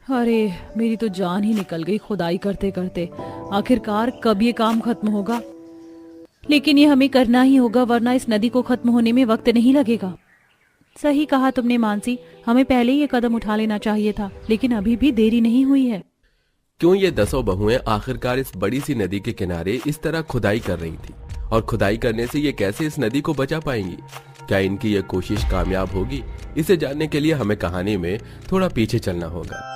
अरे, मेरी तो जान ही निकल गई खुदाई करते करते। आखिरकार कब ये काम खत्म होगा? लेकिन ये हमें करना ही होगा, वरना इस नदी को खत्म होने में वक्त नहीं लगेगा। सही कहा तुमने मानसी, हमें पहले ही ये कदम उठा लेना चाहिए था, लेकिन अभी भी देरी नहीं हुई है। क्यों ये 10 बहुएं आखिरकार इस बड़ी सी नदी के किनारे इस तरह खुदाई कर रही थी, और खुदाई करने से ये कैसे इस नदी को बचा पाएंगी? क्या इनकी ये कोशिश कामयाब होगी? इसे जानने के लिए हमें कहानी में थोड़ा पीछे चलना होगा।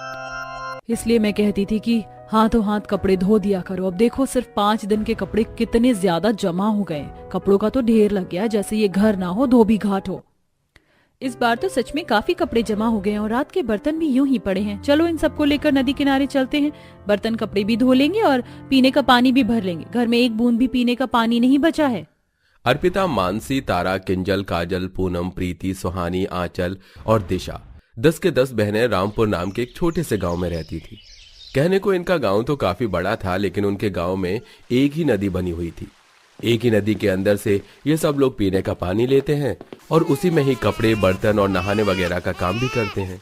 इसलिए मैं कहती थी कि हाथों हाथ कपड़े धो दिया करो। अब देखो, सिर्फ 5 दिन के कपड़े कितने ज्यादा जमा हो गए। कपड़ों का तो ढेर लग गया, जैसे ये घर ना हो धोबी घाट हो। इस बार तो सच में काफी कपड़े जमा हो गए हैं और रात के बर्तन भी यूं ही पड़े हैं। चलो इन सबको लेकर नदी किनारे चलते हैं। बर्तन कपड़े भी धो लेंगे और पीने का पानी भी भर लेंगे। घर में एक बूंद भी पीने का पानी नहीं बचा है। अर्पिता, मानसी, तारा, किंजल, काजल, पूनम, प्रीति, सुहानी, आंचल और दिशा 10 के 10 बहनें रामपुर नाम के एक छोटे से गांव में रहती थी। कहने को इनका गांव तो काफी बड़ा था, लेकिन उनके गांव में एक ही नदी बनी हुई थी। एक ही नदी के अंदर से ये सब लोग पीने का पानी लेते हैं और उसी में ही कपड़े, बर्तन और नहाने वगैरह का काम भी करते हैं।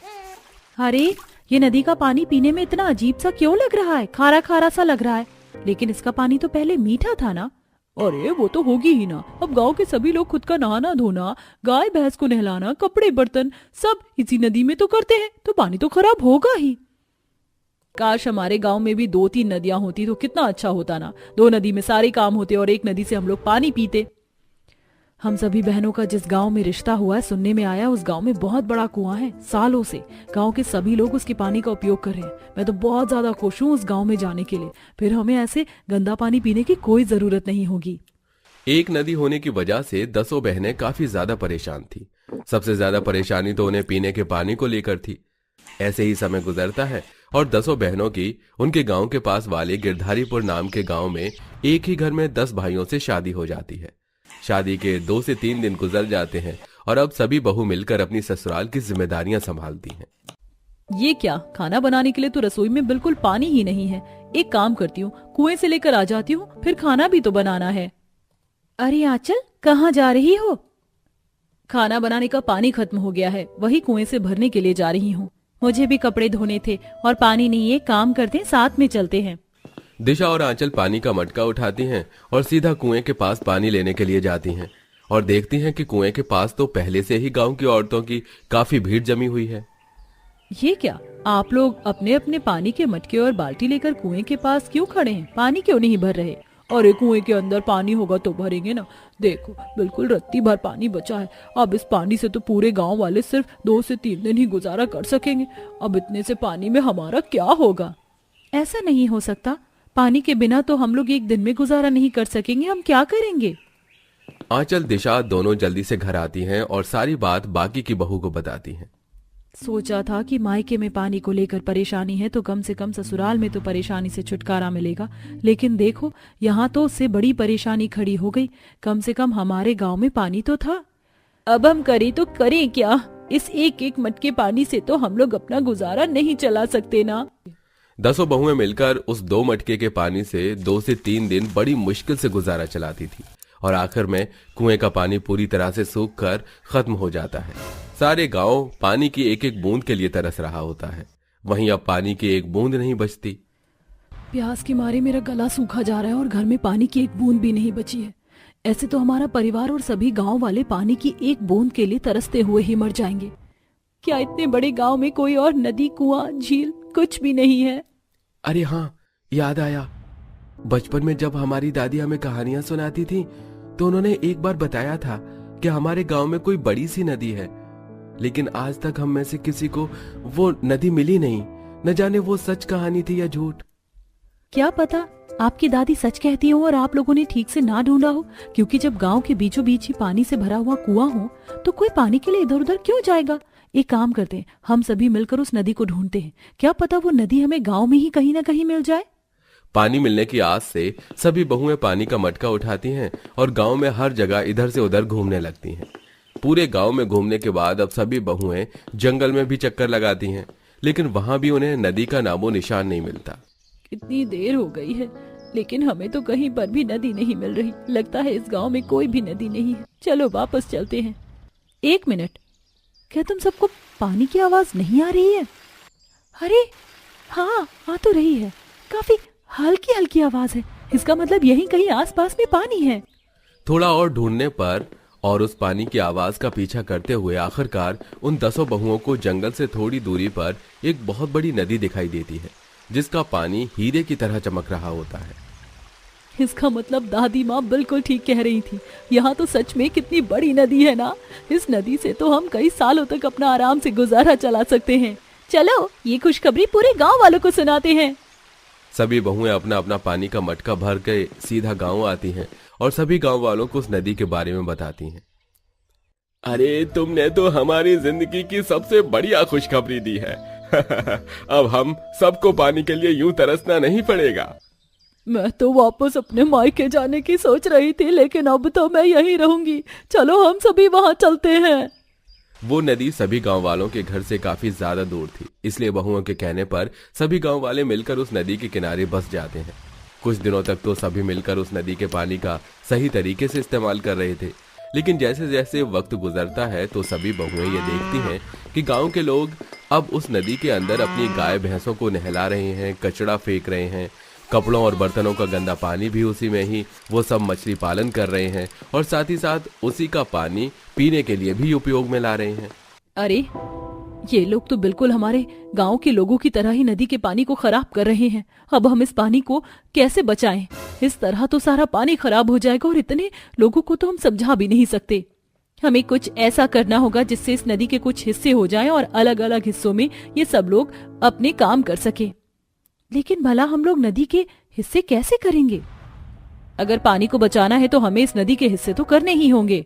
अरे, ये नदी का पानी पीने में इतना अजीब सा क्यों लग रहा है? खारा खारा सा लग रहा है। लेकिन इसका पानी तो पहले मीठा था ना? अरे वो तो होगी ही ना। अब गांव के सभी लोग खुद का नहाना धोना, गाय भैंस को नहलाना, कपड़े बर्तन सब इसी नदी में तो करते हैं, तो पानी तो खराब होगा ही। काश हमारे गांव में भी 2-3 नदियां होती तो कितना अच्छा होता ना। 2 नदी में सारे काम होते और एक नदी से हम लोग पानी पीते। हम सभी बहनों का जिस गांव में रिश्ता हुआ है, सुनने में आया उस गांव में बहुत बड़ा कुआं है। सालों से गांव के सभी लोग उसके पानी का उपयोग कर रहे हैं। मैं तो बहुत ज्यादा खुश हूँ उस गांव में जाने के लिए। फिर हमें ऐसे गंदा पानी पीने की कोई जरूरत नहीं होगी। एक नदी होने की वजह से 10 बहनें काफी ज्यादा परेशान थी। सबसे ज्यादा परेशानी तो उन्हें पीने के पानी को लेकर थी। ऐसे ही समय गुजरता है और 10 बहनों की उनके गांव के पास वाले गिरधारीपुर नाम के गांव में एक ही घर में 10 भाइयों से शादी हो जाती है। शादी के 2 से 3 दिन गुजर जाते हैं और अब सभी बहू मिलकर अपनी ससुराल की जिम्मेदारियां संभालती हैं। ये क्या, खाना बनाने के लिए तो रसोई में बिल्कुल पानी ही नहीं है। एक काम करती हूँ, कुएं से लेकर आ जाती हूँ, फिर खाना भी तो बनाना है। अरे आंचल, कहाँ जा रही हो? खाना बनाने का पानी खत्म हो गया है, वही कुएं से भरने के लिए जा रही हूँ। मुझे भी कपड़े धोने थे और पानी नहीं है। काम करते हैं, साथ में चलते हैं। दिशा और आंचल पानी का मटका उठाती हैं और सीधा कुएं के पास पानी लेने के लिए जाती हैं और देखती हैं कि कुएं के पास तो पहले से ही गांव की औरतों की काफी भीड़ जमी हुई है। ये क्या, आप लोग अपने अपने पानी के मटके और बाल्टी लेकर कुएं के पास क्यों खड़े हैं? पानी क्यों नहीं भर रहे? अरे कुएं के अंदर पानी होगा तो भरेंगे ना। देखो, बिल्कुल रत्ती भर पानी बचा है। अब इस पानी से तो पूरे गांव वाले सिर्फ 2 से 3 दिन ही गुजारा कर सकेंगे। अब इतने से पानी में हमारा क्या होगा? ऐसा नहीं हो सकता। पानी के बिना तो हम लोग एक दिन में गुजारा नहीं कर सकेंगे। हम क्या करेंगे? आंचल, दिशा दोनों जल्दी से घर आती हैं और सारी बात बाकी की बहू को बताती हैं। सोचा था कि मायके में पानी को लेकर परेशानी है तो कम से कम ससुराल में तो परेशानी से छुटकारा मिलेगा, लेकिन देखो यहाँ तो उससे बड़ी परेशानी खड़ी हो गई। कम से कम हमारे गांव में पानी तो था। अब हम करें तो करें क्या? इस एक एक मटके पानी से तो हम लोग अपना गुजारा नहीं चला सकते ना। 10 बहुएं मिलकर उस 2 मटके के पानी से 2 से 3 दिन बड़ी मुश्किल से गुजारा चलाती थी और आखिर में कुएं का पानी पूरी तरह से सूख कर खत्म हो जाता है। सारे गांव पानी की एक एक बूंद के लिए तरस रहा होता है। वहीं अब पानी की एक बूंद नहीं बचती। प्यास के मारे मेरा गला सूखा जा रहा है और घर में पानी की एक बूंद भी नहीं बची है। ऐसे तो हमारा परिवार और सभी गांव वाले पानी की एक बूंद के लिए तरसते हुए ही मर जाएंगे। क्या इतने बड़े गांव में कोई और नदी, कुआं, झील कुछ भी नहीं है? अरे हाँ, याद आया। बचपन में जब हमारी दादी हमें कहानियां सुनाती थी तो उन्होंने एक बार बताया था कि हमारे गांव में कोई बड़ी सी नदी है, लेकिन आज तक हम में से किसी को वो नदी मिली नहीं। न जाने वो सच कहानी थी या झूठ। क्या पता आपकी दादी सच कहती हो और आप लोगों ने ठीक से ना ढूंढा हो, क्योंकि जब गांव के बीचों बीच ही पानी से भरा हुआ कुआं हो तो कोई पानी के लिए इधर उधर क्यों जाएगा? एक काम करते हैं, हम सभी मिलकर उस नदी को ढूंढते हैं। क्या पता वो नदी हमें गांव में ही कहीं ना कहीं मिल जाए। पानी मिलने की आस से सभी बहुएं पानी का मटका उठाती हैं और गांव में हर जगह इधर से उधर घूमने लगती हैं। पूरे गांव में घूमने के बाद अब सभी बहुएं जंगल में भी चक्कर लगाती हैं, लेकिन वहां भी उन्हें नदी का नामो निशान नहीं मिलता। कितनी देर हो गई है, लेकिन हमें तो कहीं पर भी नदी नहीं मिल रही। लगता है इस गांव में कोई भी नदी नहीं है। चलो वापस चलते हैं। 1 मिनट, क्या तुम सबको पानी की आवाज नहीं आ रही है? अरे हाँ, आ तो रही है। काफी हल्की हल्की आवाज है। इसका मतलब यहीं कहीं आसपास में पानी है। थोड़ा और ढूंढने पर और उस पानी की आवाज का पीछा करते हुए आखिरकार उन 10 बहुओं को जंगल से थोड़ी दूरी पर एक बहुत बड़ी नदी दिखाई देती है, जिसका पानी हीरे की तरह चमक रहा होता है। इसका मतलब दादी माँ बिल्कुल ठीक कह रही थी। यहाँ तो सच में कितनी बड़ी नदी है ना। इस नदी से तो हम कई सालों तक अपना आराम से गुजारा चला सकते हैं। चलो ये खुशखबरी पूरे गांव वालों को सुनाते हैं। सभी बहुएं अपना अपना पानी का मटका भर के सीधा गांव आती हैं और सभी गांव वालों को उस नदी के बारे में बताती हैं। अरे तुमने तो हमारी जिंदगी की सबसे बढ़िया खुशखबरी दी है। अब हम सबको पानी के लिए यूं तरसना नहीं पड़ेगा। मैं तो वापस अपने मायके जाने की सोच रही थी, लेकिन अब तो मैं यहीं रहूंगी। चलो हम सभी वहां चलते हैं। वो नदी सभी गांव वालों के घर से काफी ज्यादा दूर थी, इसलिए बहुओं के कहने पर सभी गांव वाले मिलकर उस नदी के किनारे बस जाते हैं। कुछ दिनों तक तो सभी मिलकर उस नदी के पानी का सही तरीके से इस्तेमाल कर रहे थे, लेकिन जैसे जैसे वक्त गुजरता है तो सभी बहुएं ये देखती हैं कि गांव के लोग अब उस नदी के अंदर अपनी गाय भैंसों को नहला रहे हैं, कचरा फेंक रहे हैं, कपड़ों और बर्तनों का गंदा पानी भी उसी में ही वो सब मछली पालन कर रहे हैं और साथ ही साथ उसी का पानी पीने के लिए भी उपयोग में ला रहे हैं। अरे ये लोग तो बिल्कुल हमारे गांव के लोगों की तरह ही नदी के पानी को खराब कर रहे हैं। अब हम इस पानी को कैसे बचाएं? इस तरह तो सारा पानी खराब हो जाएगा और इतने लोगों को तो हम समझा भी नहीं सकते। हमें कुछ ऐसा करना होगा जिससे इस नदी के कुछ हिस्से हो जाएं और अलग अलग हिस्सों में ये सब लोग अपने काम कर सके। लेकिन भला हम लोग नदी के हिस्से कैसे करेंगे? अगर पानी को बचाना है तो हमें इस नदी के हिस्से तो करने ही होंगे।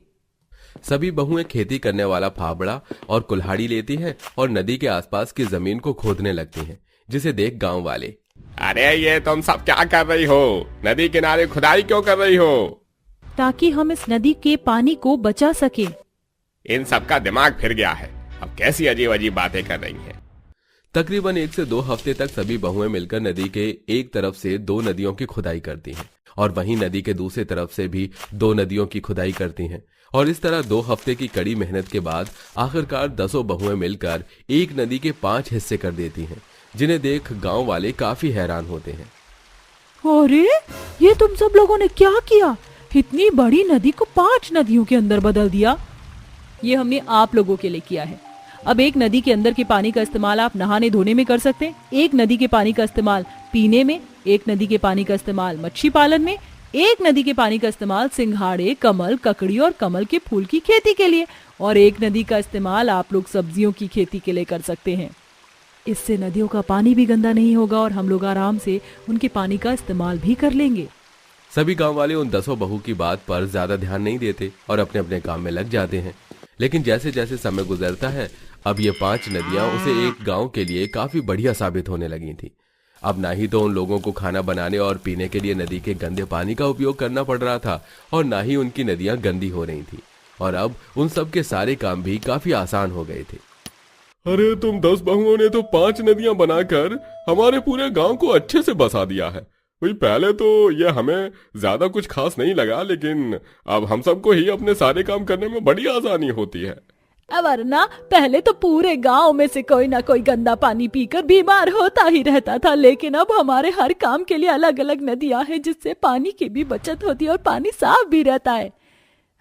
सभी बहुएं खेती करने वाला फावड़ा और कुल्हाड़ी लेती हैं और नदी के आसपास की जमीन को खोदने लगती हैं, जिसे देख गांव वाले, अरे ये तुम सब क्या कर रही हो? नदी किनारे खुदाई क्यों कर रही हो? ताकि हम इस नदी के पानी को बचा सके। इन सबका दिमाग फिर गया है। अब कैसी अजीब अजीब बातें कर रही हैं। तकरीबन 1 से 2 हफ्ते तक सभी बहुएं मिलकर नदी के एक तरफ से 2 नदियों की खुदाई करती हैं और वहीं नदी के दूसरी तरफ से भी 2 नदियों की खुदाई करती हैं और इस तरह 2 हफ्ते की कड़ी मेहनत के बाद आखिरकार 10 बहुएं मिलकर एक नदी के 5 हिस्से कर देती हैं, जिन्हें देख गांव वाले काफी हैरान होते हैं। अरे ये तुम सब लोगों ने क्या किया? इतनी बड़ी नदी को 5 नदियों के अंदर बदल दिया। ये हमने आप लोगों के लिए किया है। अब एक नदी के अंदर के पानी का इस्तेमाल आप नहाने धोने में कर सकते हैं, एक नदी के पानी का इस्तेमाल पीने में, एक नदी के पानी का इस्तेमाल मच्छी पालन में, एक नदी के पानी का इस्तेमाल सिंघाड़े, कमल, ककड़ी और कमल के फूल की खेती के लिए, और एक नदी का इस्तेमाल आप लोग सब्जियों की खेती के लिए कर सकते हैं। इससे नदियों का पानी भी गंदा नहीं होगा और हम लोग आराम से उनके पानी का इस्तेमाल भी कर लेंगे। सभी गांव वाले उन 10 बहू की बात पर ज्यादा ध्यान नहीं देते और अपने अपने काम में लग जाते हैं। लेकिन जैसे जैसे समय गुजरता है अब ये 5 नदियां उसे एक गांव के लिए काफी बढ़िया साबित होने लगी थी। अब ना ही तो उन लोगों को खाना बनाने और पीने के लिए नदी के गंदे पानी का उपयोग करना पड़ रहा था और ना ही उनकी नदियां गंदी हो रही थी और अब उन सब के सारे काम भी काफी आसान हो गए थे। अरे तुम 10 बहुओं ने तो 5 नदियां बनाकर हमारे पूरे गांव को अच्छे से बसा दिया है। वही पहले तो ये हमें ज्यादा कुछ खास नहीं लगा, लेकिन अब हम सबको ही अपने सारे काम करने में बड़ी आसानी होती है। वरना पहले तो पूरे गांव में से कोई ना कोई गंदा पानी पीकर बीमार होता ही रहता था, लेकिन अब हमारे हर काम के लिए अलग अलग नदियां हैं जिससे पानी की भी बचत होती है और पानी साफ भी रहता है।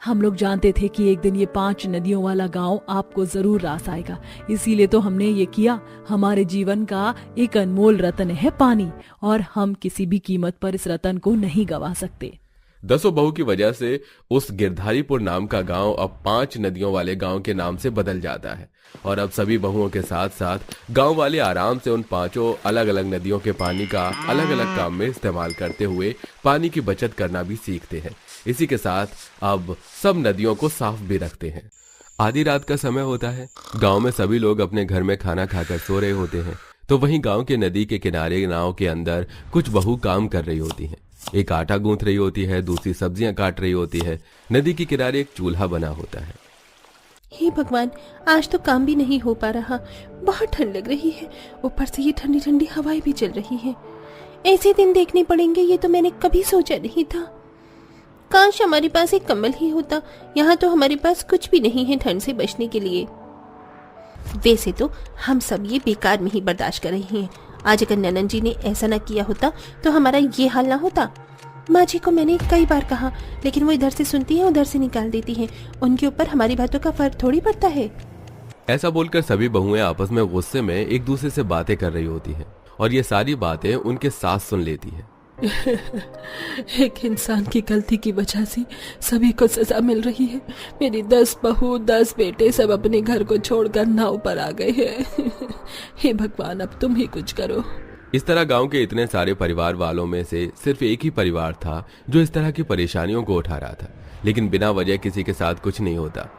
हम लोग जानते थे कि एक दिन ये 5 नदियों वाला गांव आपको जरूर रास आएगा, इसीलिए तो हमने ये किया। हमारे जीवन का एक अनमोल रत्न है पानी और हम किसी भी कीमत पर इस रत्न को नहीं गवा सकते। 10 बहू की वजह से उस गिरधारीपुर नाम का गांव अब 5 नदियों वाले गांव के नाम से बदल जाता है और अब सभी बहुओं के साथ साथ गांव वाले आराम से उन 5 अलग अलग नदियों के पानी का अलग अलग काम में इस्तेमाल करते हुए पानी की बचत करना भी सीखते हैं। इसी के साथ अब सब नदियों को साफ भी रखते हैं। आधी रात का समय होता है। गांव में सभी लोग अपने घर में खाना खाकर सो रहे होते हैं, तो वहीं गांव के नदी के किनारे नाव के अंदर कुछ बहू काम कर रही होती हैं। एक आटा गूंथ रही होती है, दूसरी सब्जियां काट रही होती है। नदी के किनारे एक चूल्हा बना होता है। हे भगवान, आज तो काम भी नहीं हो पा रहा। बहुत ठंड लग रही है, ऊपर से ये ठंडी ठंडी हवाएं भी चल रही है। ऐसे दिन देखने पड़ेंगे, ये तो मैंने कभी सोचा नहीं था। काश हमारे पास एक कम्बल ही होता। यहाँ तो हमारे पास कुछ भी नहीं है ठंड से बचने के लिए। वैसे तो हम सब ये बेकार में ही बर्दाश्त कर रहे हैं। आज अगर ननन जी ने ऐसा न किया होता तो हमारा ये हाल ना होता। माँ जी को मैंने कई बार कहा, लेकिन वो इधर से सुनती हैं उधर से निकाल देती हैं। उनके ऊपर हमारी बातों का फर्क थोड़ी पड़ता है। ऐसा बोलकर सभी बहुएं आपस में गुस्से में एक दूसरे से बातें कर रही होती हैं और ये सारी बातें उनके सास सुन लेती हैं। एक इंसान की गलती की वजह से सभी को सजा मिल रही है। मेरी 10 बहू 10 बेटे सब अपने घर को छोड़कर नाव पर आ गए हैं। हे भगवान, अब तुम ही कुछ करो। इस तरह गांव के इतने सारे परिवार वालों में से सिर्फ एक ही परिवार था जो इस तरह की परेशानियों को उठा रहा था, लेकिन बिना वजह किसी के साथ कुछ नहीं होता।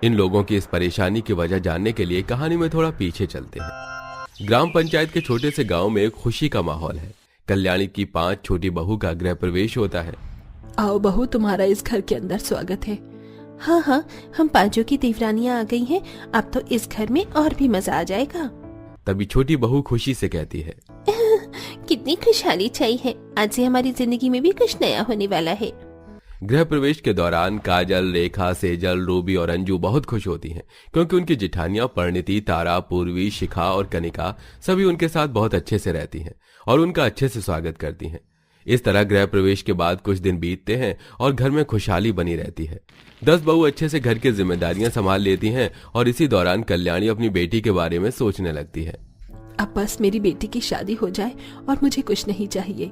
इन लोगों की इस परेशानी की वजह जानने के लिए कहानी में थोड़ा पीछे चलते हैं। ग्राम पंचायत के छोटे से गांव में एक खुशी का माहौल है। कल्याणी की 5 छोटी बहू का गृह प्रवेश होता है। आओ बहू, तुम्हारा इस घर के अंदर स्वागत है। हाँ हाँ, हम 5 की देवरानियां आ गई हैं। अब तो इस घर में और भी मजा आ जाएगा। तभी छोटी बहू खुशी से कहती है, कितनी खुशहाली छाई है। आज से हमारी जिंदगी में भी कुछ नया होने वाला है। गृह प्रवेश के दौरान काजल, रेखा, सेजल, रूबी और अंजू बहुत खुश होती हैं क्योंकि उनकी जिठानियां परिणीति, तारा, पूर्वी, शिखा और कनिका सभी उनके साथ बहुत अच्छे से रहती हैं और उनका अच्छे से स्वागत करती हैं। इस तरह गृह प्रवेश के बाद कुछ दिन बीतते हैं और घर में खुशहाली बनी रहती है। 10 बहू अच्छे से घर की जिम्मेदारियां संभाल लेती हैं और इसी दौरान कल्याणी अपनी बेटी के बारे में सोचने लगती है। अब बस मेरी बेटी की शादी हो जाए और मुझे कुछ नहीं चाहिए।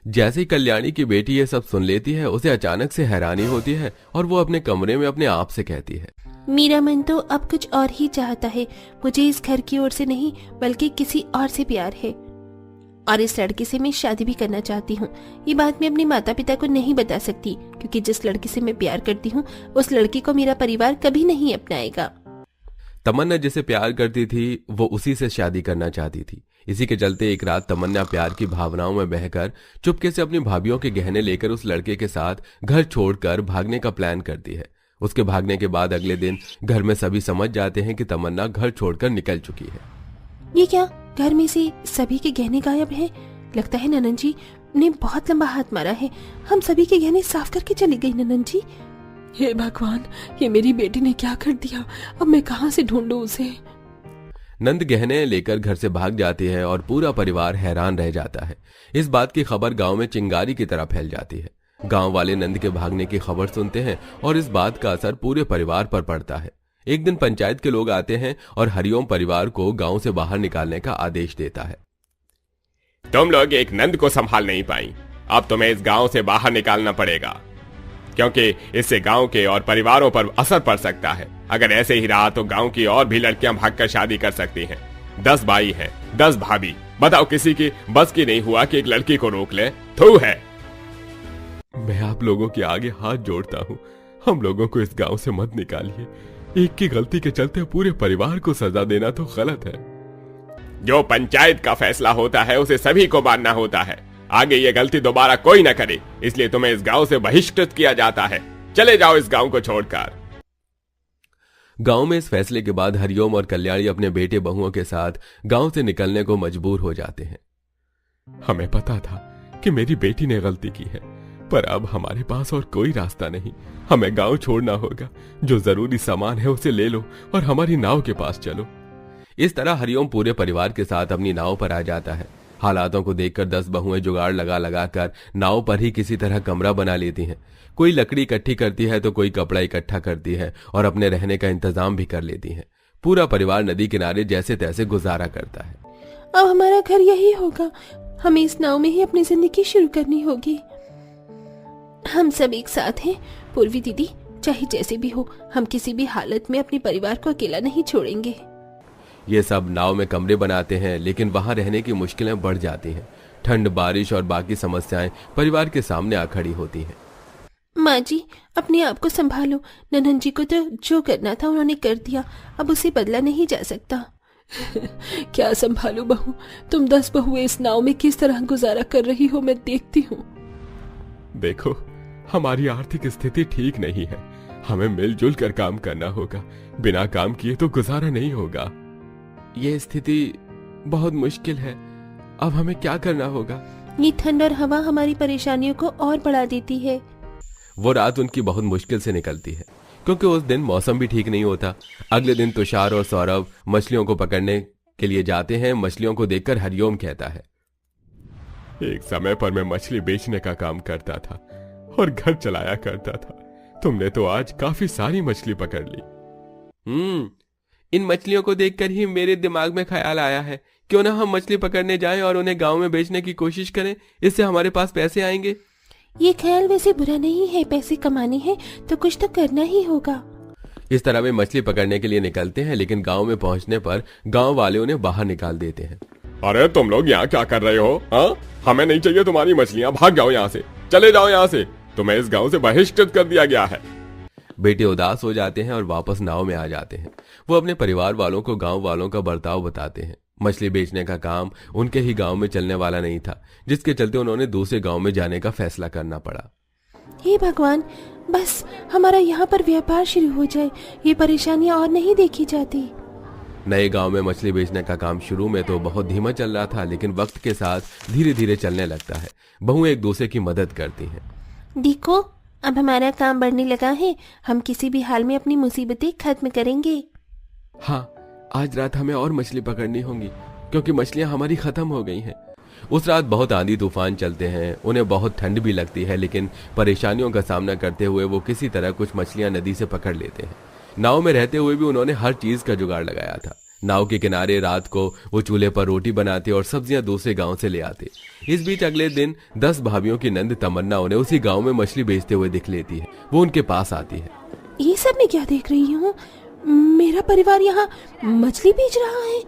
जैसे ही कल्याणी की बेटी ये सब सुन लेती है, उसे अचानक से हैरानी होती है और वो अपने कमरे में अपने आप से कहती है, मेरा मन तो अब कुछ और ही चाहता है। मुझे इस घर की ओर से नहीं बल्कि किसी और से प्यार है और इस लड़के से मैं शादी भी करना चाहती हूँ। ये बात मैं अपने माता पिता को नहीं बता सकती क्योंकि जिस लड़के से मैं प्यार करती हूँ उस लड़की को मेरा परिवार कभी नहीं अपनाएगा। तमन्ना जिसे प्यार करती थी वो उसी से शादी करना चाहती थी। इसी के चलते एक रात तमन्ना प्यार की भावनाओं में बहकर चुपके से अपनी भाभियों के गहने लेकर उस लड़के के साथ घर छोड़कर भागने का प्लान करती है। उसके भागने के बाद अगले दिन घर में सभी समझ जाते हैं कि तमन्ना घर छोड़कर निकल चुकी है। ये क्या, घर में से सभी के गहने गायब हैं? लगता है ननन जी ने बहुत लंबा हाथ मारा है। हम सभी के गहने साफ करके चली गई ननन जी। हे भगवान, ये मेरी बेटी ने क्या कर दिया? अब मैं कहाँ से ढूंढूं उसे? नंद गहने लेकर घर से भाग जाती है और पूरा परिवार हैरान रह जाता है। इस बात की खबर गांव में चिंगारी की तरह फैल जाती है। गांव वाले नंद के भागने की खबर सुनते हैं और इस बात का असर पूरे परिवार पर पड़ता है। एक दिन पंचायत के लोग आते हैं और हरिओम परिवार को गांव से बाहर निकालने का आदेश देता है। तुम लोग एक नंद को संभाल नहीं पाई, अब तुम्हें इस गांव से बाहर निकालना पड़ेगा क्योंकि इससे गांव के और परिवारों पर असर पड़ सकता है। अगर ऐसे ही रहा तो गांव की और भी लड़कियां भागकर शादी कर सकती हैं। 10 भाई हैं, 10 भाभी, बताओ किसी की बस की नहीं हुआ कि एक लड़की को रोक ले? थू है। मैं आप लोगों के आगे हाथ जोड़ता हूँ, हम लोगों को इस गांव से मत निकालिए। एक की गलती के चलते पूरे परिवार को सजा देना तो गलत है। जो पंचायत का फैसला होता है उसे सभी को मानना होता है। आगे ये गलती दोबारा कोई न करे, इसलिए तुम्हें इस गांव से बहिष्कृत किया जाता है। चले जाओ इस गांव को छोड़कर। गांव में इस फैसले के बाद हरिओम और कल्याणी अपने बेटे बहुओं के साथ गांव से निकलने को मजबूर हो जाते हैं। हमें पता था कि मेरी बेटी ने गलती की है, पर अब हमारे पास और कोई रास्ता नहीं। हमें गांव छोड़ना होगा। जो जरूरी सामान है उसे ले लो और हमारी नाव के पास चलो। इस तरह हरिओम पूरे परिवार के साथ अपनी नाव पर आ जाता है। हालातों को देखकर 10 बहुएं जुगाड़ लगा कर नाव पर ही किसी तरह कमरा बना लेती हैं। कोई लकड़ी इकट्ठी करती है तो कोई कपड़ा इकट्ठा करती है और अपने रहने का इंतजाम भी कर लेती है। पूरा परिवार नदी किनारे जैसे तैसे गुजारा करता है। अब हमारा घर यही होगा। हमें इस नाव में ही अपनी जिंदगी शुरू करनी होगी। हम सब एक साथ हैं। पूर्वी दीदी, चाहे जैसे भी हो, हम किसी भी हालत में अपने परिवार को अकेला नहीं छोड़ेंगे। ये सब नाव में कमरे बनाते हैं, लेकिन वहां रहने की मुश्किलें बढ़ जाती हैं। ठंड, बारिश और बाकी समस्याएं परिवार के सामने आ खड़ी होती हैं। माँ जी, अपने आप को संभालो। नन्हन जी को तो जो करना था उन्होंने कर दिया, अब उसे बदला नहीं जा सकता। क्या संभालो बहू, तुम 10 बहुएं इस नाव में किस तरह गुजारा कर रही हो, मैं देखती हूँ। देखो, हमारी आर्थिक स्थिति ठीक नहीं है। हमें मिलजुल कर काम करना होगा। बिना काम किए तो गुजारा नहीं होगा। ये स्थिति बहुत मुश्किल है। अब हमें क्या करना होगा? ये ठंड और हवा हमारी परेशानियों को और बढ़ा देती है। वो रात उनकी बहुत मुश्किल से निकलती है क्योंकि उस दिन मौसम भी ठीक नहीं होता। अगले दिन तुषार और सौरभ मछलियों को पकड़ने के लिए जाते हैं। मछलियों को देखकर हरिओम कहता है, एक समय पर मैं मछली बेचने का काम करता था और घर चलाया करता था। तुमने तो आज काफी सारी मछली पकड़ ली। इन मछलियों को देखकर ही मेरे दिमाग में ख्याल आया है, क्यों ना हम मछली पकड़ने जाएं और उन्हें गांव में बेचने की कोशिश करें, इससे हमारे पास पैसे आएंगे। ये ख्याल वैसे बुरा नहीं है, पैसे कमाने हैं तो कुछ तो करना ही होगा। इस तरह वे मछली पकड़ने के लिए निकलते हैं, लेकिन गांव में पहुंचने पर गांव वाले उन्हें बाहर निकाल देते हैं। अरे तुम लोग यहाँ क्या कर रहे हो? हाँ, हमें नहीं चाहिए तुम्हारी मछलियाँ, भाग जाओ यहाँ से, चले जाओ यहाँ से, तुम्हें इस गांव से बहिष्कृत कर दिया गया है। बेटे उदास हो जाते हैं और वापस नाव में आ जाते हैं। वो अपने परिवार वालों को गांव वालों का बर्ताव बताते हैं। मछली बेचने का काम उनके ही गांव में चलने वाला नहीं था, जिसके चलते उन्होंने दूसरे गांव में जाने का फैसला करना पड़ा। हे भगवान, बस हमारा यहाँ पर व्यापार शुरू हो जाए, ये परेशानियां और नहीं देखी जाती। नए गांव में मछली बेचने का काम शुरू में तो बहुत धीमा चल रहा था, लेकिन वक्त के साथ धीरे धीरे चलने लगता है। बहुएं एक दूसरे की मदद करती हैं। देखो, अब हमारा काम बढ़ने लगा है, हम किसी भी हाल में अपनी मुसीबतें खत्म करेंगे। हाँ, आज रात हमें और मछली पकड़नी होंगी, क्योंकि मछलियां हमारी खत्म हो गई हैं। उस रात बहुत आंधी तूफान चलते हैं, उन्हें बहुत ठंड भी लगती है, लेकिन परेशानियों का सामना करते हुए वो किसी तरह कुछ मछलियां नदी से पकड़ लेते हैं। नाव में रहते हुए भी उन्होंने हर चीज का जुगाड़ लगाया था। नाव के किनारे रात को वो चूल्हे पर रोटी बनाते और सब्जियां दूसरे गांव से ले आते। इस बीच अगले दिन 10 भाभियों की नंद तमन्ना उन्हें उसी गांव में मछली बेचते हुए दिख लेती है। वो उनके पास आती है। ये सब मैं क्या देख रही हूँ? मेरा परिवार यहाँ मछली बेच रहा है।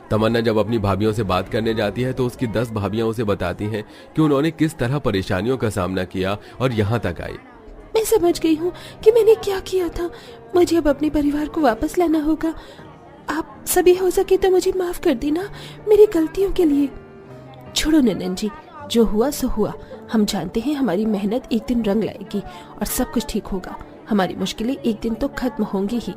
तमन्ना जब अपनी भाभियों से बात करने जाती है तो उसकी 10 भाभियां उसे बताती हैं कि उन्होंने किस तरह परेशानियों का सामना किया और यहाँ तक आई। मैं समझ गई हूँ कि मैंने क्या किया था। मुझे अब अपने परिवार को वापस लाना होगा। आप सभी हो सके तो मुझे माफ कर देना मेरी गलतियों के लिए। छोड़ो ननन जी, जो हुआ सो हुआ। हम जानते हैं हमारी मेहनत एक दिन रंग लाएगी और सब कुछ ठीक होगा। हमारी मुश्किलें एक दिन तो खत्म होंगी ही।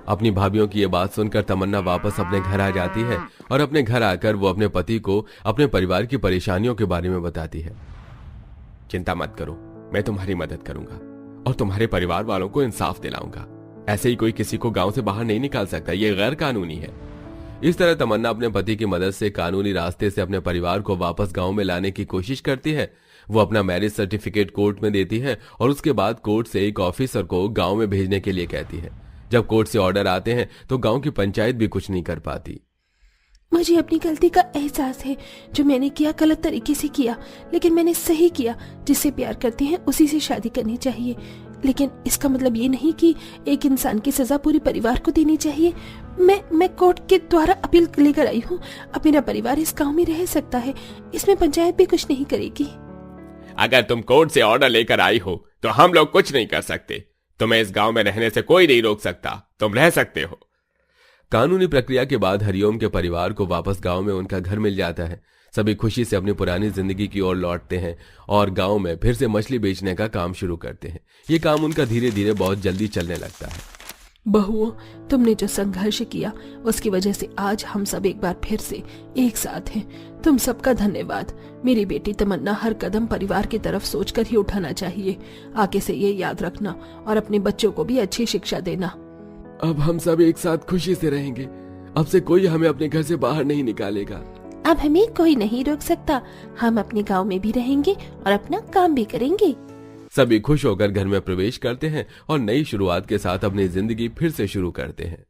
अपनी भाभियों की ये बात सुनकर तमन्ना वापस अपने घर आ जाती है और अपने घर आकर वो अपने पति को अपने परिवार की परेशानियों के बारे में बताती है। चिंता मत करो, मैं तुम्हारी मदद करूंगा और तुम्हारे परिवार वालों को इंसाफ दिलाऊंगा। ऐसे ही कोई किसी को गांव से बाहर नहीं निकाल सकता, ये गैर कानूनी है। इस तरह तमन्ना अपने पति की मदद से कानूनी रास्ते से अपने परिवार को वापस गांव में लाने की कोशिश करती है। वो अपना मैरिज सर्टिफिकेट कोर्ट में देती है और उसके बाद कोर्ट से एक ऑफिसर को गांव में भेजने के लिए कहती है। जब कोर्ट से ऑर्डर आते हैं तो गांव की पंचायत भी कुछ नहीं कर पाती। मुझे अपनी गलती का एहसास है। जो मैंने किया गलत तरीके से किया, लेकिन मैंने सही किया। जिससे प्यार करते हैं उसी से शादी करनी चाहिए। लेकिन इसका मतलब ये नहीं कि एक इंसान की सजा पूरे परिवार को देनी चाहिए। मैं कोर्ट के द्वारा अपील लेकर आई हूँ। अब मेरा परिवार इस गांव में रह सकता है, इसमें पंचायत भी कुछ नहीं करेगी। अगर तुम कोर्ट से ऑर्डर लेकर आई हो तो हम लोग कुछ नहीं कर सकते। तुम्हें इस गांव में रहने से कोई नहीं रोक सकता, तुम रह सकते हो। कानूनी प्रक्रिया के बाद हरिओम के परिवार को वापस गांव में उनका घर मिल जाता है। सभी खुशी से अपनी पुरानी जिंदगी की ओर लौटते हैं और गांव में फिर से मछली बेचने का काम शुरू करते हैं। ये काम उनका धीरे धीरे बहुत जल्दी चलने लगता है। बहुओं, तुमने जो संघर्ष किया उसकी वजह से आज हम सब एक बार फिर से एक साथ हैं। तुम सबका धन्यवाद। मेरी बेटी तमन्ना हर कदम परिवार की तरफ सोचकर ही उठाना चाहिए। आगे से ये याद रखना और अपने बच्चों को भी अच्छी शिक्षा देना। अब हम सब एक साथ खुशी से रहेंगे। अब से कोई हमें अपने घर से बाहर नहीं निकालेगा। अब हमें कोई नहीं रोक सकता। हम अपने गांव में भी रहेंगे और अपना काम भी करेंगे। सभी खुश होकर घर में प्रवेश करते हैं और नई शुरुआत के साथ अपनी जिंदगी फिर से शुरू करते हैं।